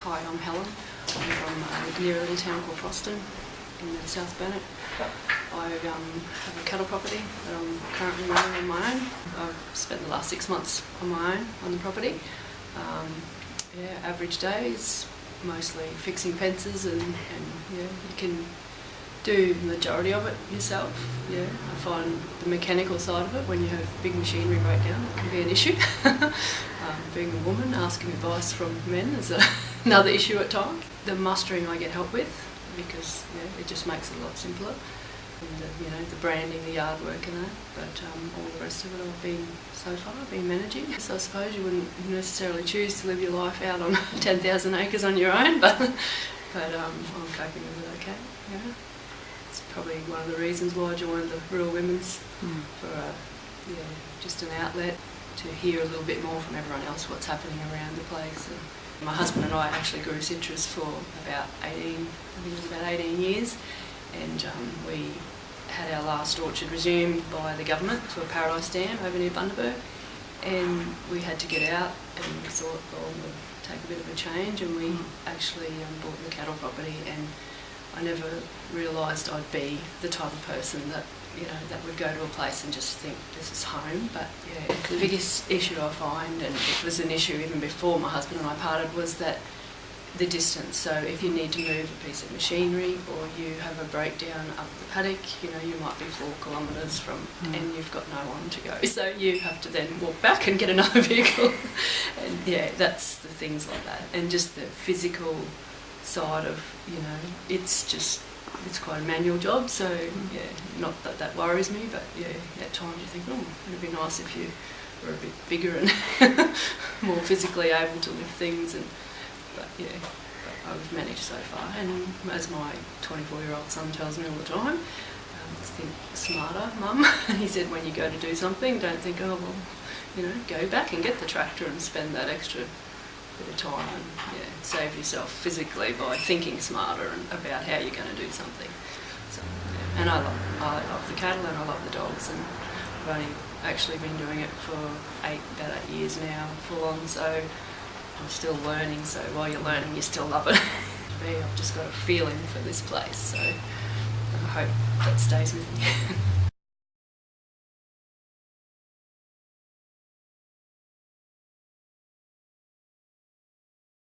Hi, I'm Helen. I'm from near a little town called Proston in the South Burnett. I have a cattle property that I'm currently running on my own. I've spent the last 6 months on my own on the property. Average days, mostly fixing fences and you can do the majority of it yourself. I find the mechanical side of it, when you have big machinery breakdown, it can be an issue. Being a woman, asking advice from men is another issue at times. The mustering I get help with, because it just makes it a lot simpler. And the branding, the yard work and that, but all the rest of it I've been managing. So I suppose you wouldn't necessarily choose to live your life out on 10,000 acres on your own, but I'm coping with it okay. It's probably one of the reasons why I joined the Rural Women's, for just an outlet to hear a little bit more from everyone else what's happening around the place. And my husband and I actually grew citrus for about 18 years, and we had our last orchard resumed by the government for a paradise dam over near Bundaberg, and we had to get out, and we thought, well, we'll take a bit of a change, and we actually bought the cattle property. And I never realised I'd be the type of person that would go to a place and just think this is home. But the biggest issue I find, and it was an issue even before my husband and I parted, was that the distance. So if you need to move a piece of machinery or you have a breakdown up the paddock, you might be 4 kilometres from, and you've got no one to go. So you have to then walk back and get another vehicle. And that's the things like that. And just the physical side of, it's quite a manual job. So not that worries me, but at times you think, it'd be nice if you were a bit bigger and more physically able to lift things. But I've managed so far, and as my 24-year-old son tells me all the time, think smarter, Mum. He said, when you go to do something, don't think, go back and get the tractor and spend that extra bit of time and save yourself physically by thinking smarter and about how you're going to do something. So, and I love the cattle and I love the dogs, and I've only actually been doing it for about 8 years now, full on. So I'm still learning, so while you're learning you still love it. I've just got a feeling for this place, so I hope that stays with me.